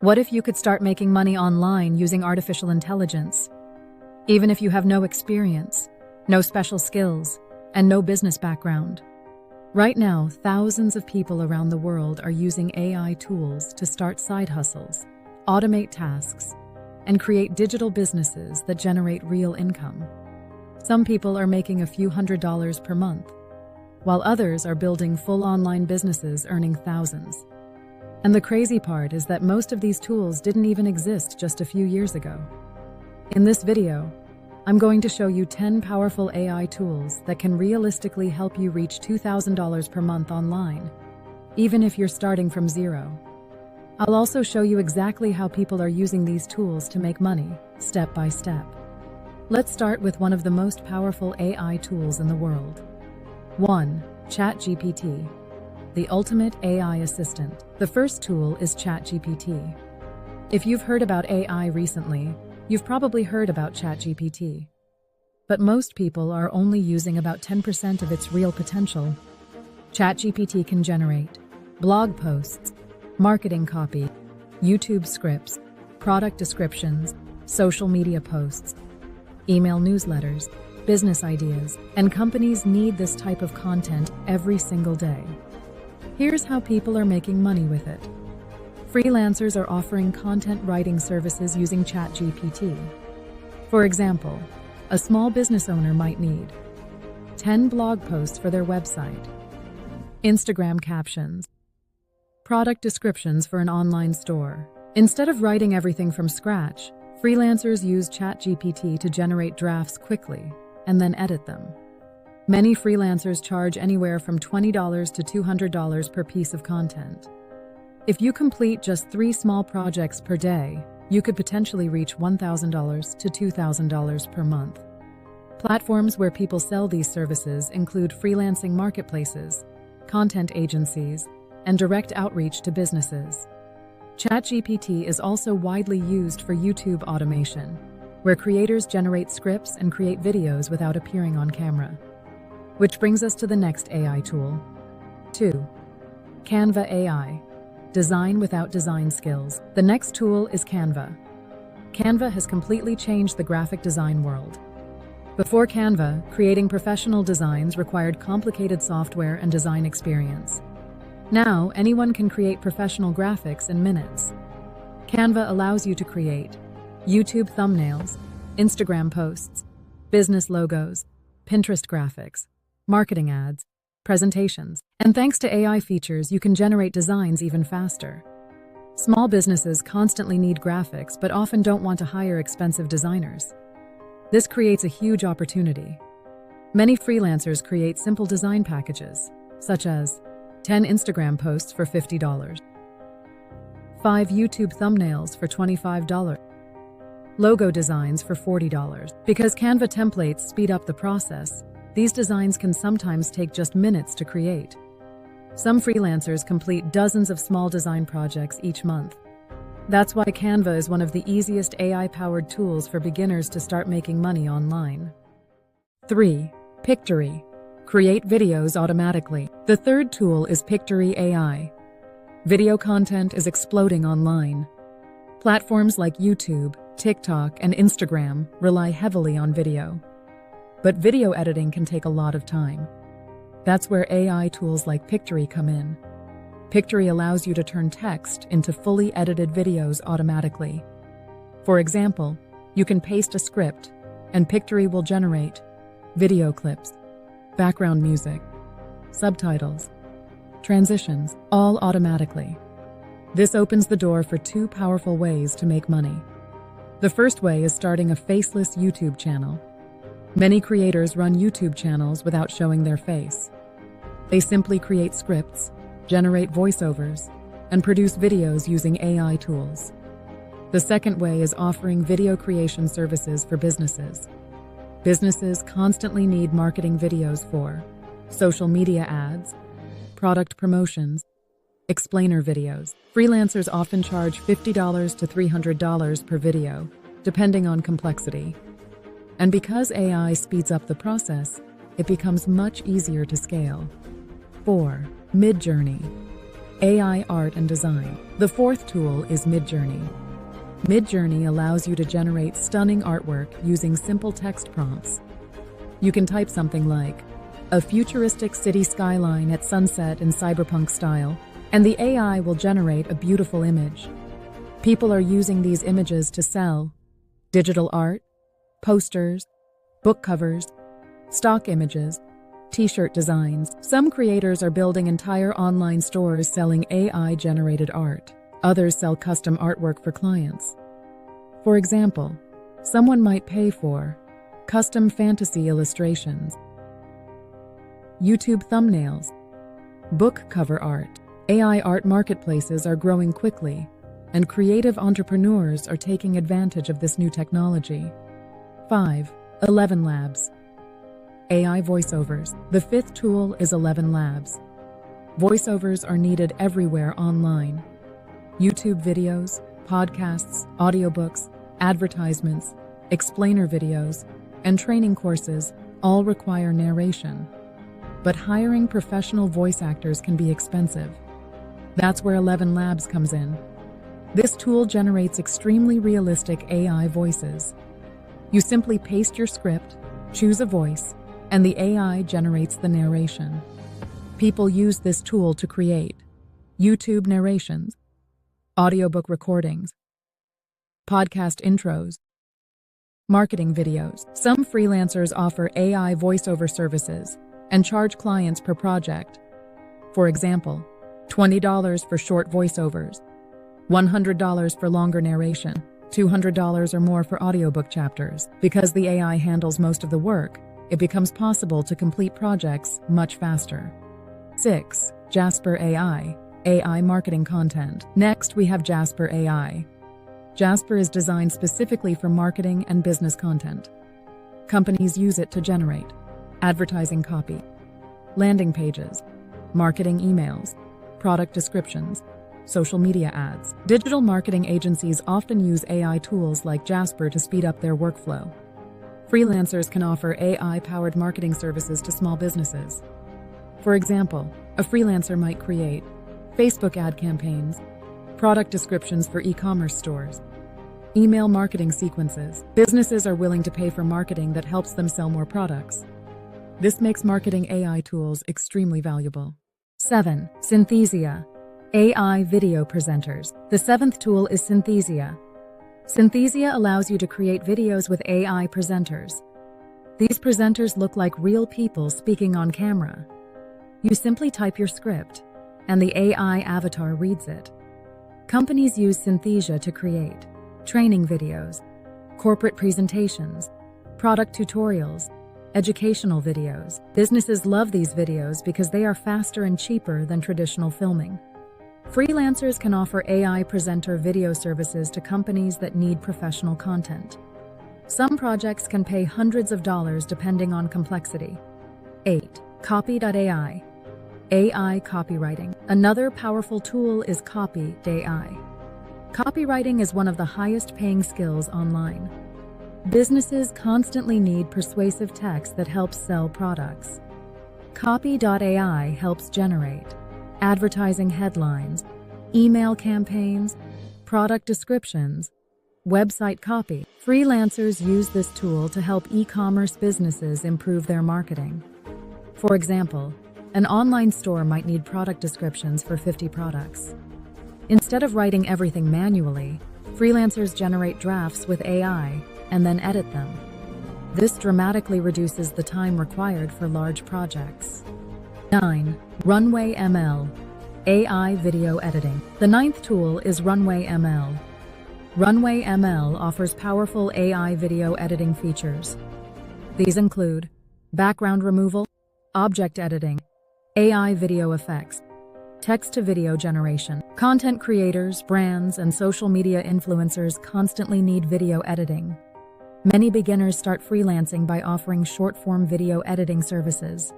What if you could start making money online using artificial intelligence? Even if you have no experience, no special skills, and no business background. Right now, thousands of people around the world are using AI tools to start side hustles, automate tasks, and create digital businesses that generate real income. Some people are making a few $100s per month, while others are building full online businesses earning thousands. And the crazy part is that most of these tools didn't even exist just a few years ago. In this video, I'm going to show you 10 powerful AI tools that can realistically help you reach $2,000 per month online, even if you're starting from zero. I'll also show you exactly how people are using these tools to make money, step by step. Let's start with one of the most powerful AI tools in the world. 1. ChatGPT, the ultimate AI assistant. The first tool is ChatGPT. If you've heard about AI recently, you've probably heard about ChatGPT. But most people are only using about 10% of its real potential. ChatGPT can generate blog posts, marketing copy, YouTube scripts, product descriptions, social media posts, email newsletters, business ideas, and companies need this type of content every single day. Here's how people are making money with it. Freelancers are offering content writing services using ChatGPT. For example, a small business owner might need 10 blog posts for their website, Instagram captions, product descriptions for an online store. Instead of writing everything from scratch, freelancers use ChatGPT to generate drafts quickly and then edit them. Many freelancers charge anywhere from $20 to $200 per piece of content. If you complete just 3 small projects per day, you could potentially reach $1,000 to $2,000 per month. Platforms where people sell these services include freelancing marketplaces, content agencies, and direct outreach to businesses. ChatGPT is also widely used for YouTube automation, where creators generate scripts and create videos without appearing on camera. Which brings us to the next AI tool. 2. Canva AI. Design without design skills. The next tool is Canva. Canva has completely changed the graphic design world. Before Canva, creating professional designs required complicated software and design experience. Now, anyone can create professional graphics in minutes. Canva allows you to create YouTube thumbnails, Instagram posts, business logos, Pinterest graphics, marketing ads, presentations, and thanks to AI features, you can generate designs even faster. Small businesses constantly need graphics but often don't want to hire expensive designers. This creates a huge opportunity. Many freelancers create simple design packages, such as 10 Instagram posts for $50, 5 YouTube thumbnails for $25, logo designs for $40. Because Canva templates speed up the process, these designs can sometimes take just minutes to create. Some freelancers complete dozens of small design projects each month. That's why Canva is one of the easiest AI-powered tools for beginners to start making money online. 3. Pictory. Create videos automatically. The third tool is Pictory AI. Video content is exploding online. Platforms like YouTube, TikTok, and Instagram rely heavily on video. But video editing can take a lot of time. That's where AI tools like Pictory come in. Pictory allows you to turn text into fully edited videos automatically. For example, you can paste a script, and Pictory will generate video clips, background music, subtitles, transitions, all automatically. This opens the door for 2 powerful ways to make money. The first way is starting a faceless YouTube channel. Many creators run YouTube channels without showing their face. They simply create scripts, generate voiceovers, and produce videos using AI tools. The second way is offering video creation services for businesses. Businesses constantly need marketing videos for social media ads, product promotions, explainer videos. Freelancers often charge $50 to $300 per video, depending on complexity. And because AI speeds up the process, it becomes much easier to scale. 4. Midjourney. AI art and design. The fourth tool is Midjourney. Midjourney allows you to generate stunning artwork using simple text prompts. You can type something like, "A futuristic city skyline at sunset in cyberpunk style," and the AI will generate a beautiful image. People are using these images to sell digital art, posters, book covers, stock images, t-shirt designs. Some creators are building entire online stores selling AI-generated art. Others sell custom artwork for clients. For example, someone might pay for custom fantasy illustrations, YouTube thumbnails, book cover art. AI art marketplaces are growing quickly, and creative entrepreneurs are taking advantage of this new technology. 5. 11 Labs. AI voiceovers. The fifth tool is 11 Labs. Voiceovers are needed everywhere online. YouTube videos, podcasts, audiobooks, advertisements, explainer videos, and training courses all require narration. But hiring professional voice actors can be expensive. That's where 11 Labs comes in. This tool generates extremely realistic AI voices. You simply paste your script, choose a voice, and the AI generates the narration. People use this tool to create YouTube narrations, audiobook recordings, podcast intros, marketing videos. Some freelancers offer AI voiceover services and charge clients per project. For example, $20 for short voiceovers, $100 for longer narration, $200 or more for audiobook chapters. Because the AI handles most of the work, it becomes possible to complete projects much faster. 6. Jasper AI. AI marketing content. Next, we have Jasper AI. Jasper is designed specifically for marketing and business content. Companies use it to generate advertising copy, landing pages, marketing emails, product descriptions, social media ads. Digital marketing agencies often use AI tools like Jasper to speed up their workflow. Freelancers can offer AI-powered marketing services to small businesses. For example, a freelancer might create Facebook ad campaigns, product descriptions for e-commerce stores, email marketing sequences. Businesses are willing to pay for marketing that helps them sell more products. This makes marketing AI tools extremely valuable. 7. Synthesia. AI video presenters. The seventh tool is Synthesia. Synthesia allows you to create videos with AI presenters. These presenters look like real people speaking on camera. You simply type your script, and the AI avatar reads it. Companies use Synthesia to create training videos, corporate presentations, product tutorials, educational videos. Businesses love these videos because they are faster and cheaper than traditional filming. Freelancers can offer AI presenter video services to companies that need professional content. Some projects can pay hundreds of dollars depending on complexity. 8. Copy.ai. AI copywriting. Another powerful tool is Copy.ai. Copywriting is one of the highest paying skills online. Businesses constantly need persuasive text that helps sell products. Copy.ai helps generate advertising headlines, email campaigns, product descriptions, website copy. Freelancers use this tool to help e-commerce businesses improve their marketing. For example, an online store might need product descriptions for 50 products. Instead of writing everything manually, freelancers generate drafts with AI and then edit them. This dramatically reduces the time required for large projects. 9. Runway ML. AI video editing. The ninth tool is Runway ML. Runway ML offers powerful AI video editing features. These include background removal, object editing, AI video effects, text-to-video generation. Content creators, brands, and social media influencers constantly need video editing. Many beginners start freelancing by offering short-form video editing services.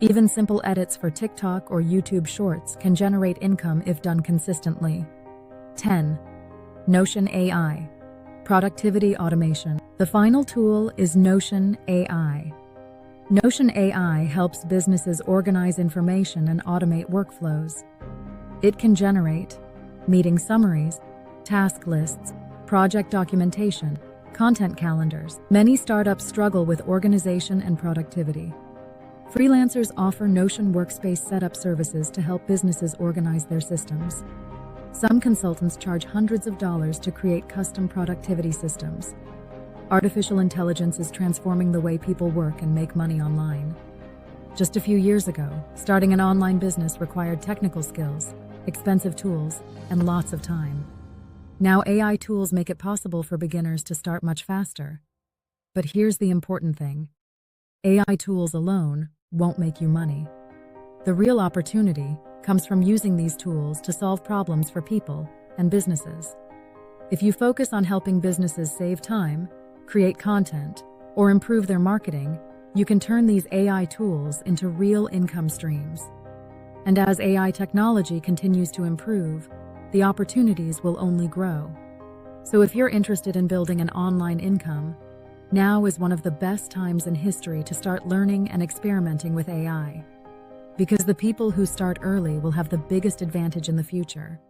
Even simple edits for TikTok or YouTube Shorts can generate income if done consistently. 10. Notion AI. Productivity automation. The final tool is Notion AI. Notion AI helps businesses organize information and automate workflows. It can generate meeting summaries, task lists, project documentation, content calendars. Many startups struggle with organization and productivity. Freelancers offer Notion workspace setup services to help businesses organize their systems. Some consultants charge hundreds of dollars to create custom productivity systems. Artificial intelligence is transforming the way people work and make money online. Just a few years ago, starting an online business required technical skills, expensive tools, and lots of time. Now AI tools make it possible for beginners to start much faster. But here's the important thing. AI tools alone won't make you money. The real opportunity comes from using these tools to solve problems for people and businesses. If you focus on helping businesses save time, create content, or improve their marketing, you can turn these AI tools into real income streams. And as AI technology continues to improve, the opportunities will only grow. So if you're interested in building an online income, now is one of the best times in history to start learning and experimenting with AI. Because the people who start early will have the biggest advantage in the future.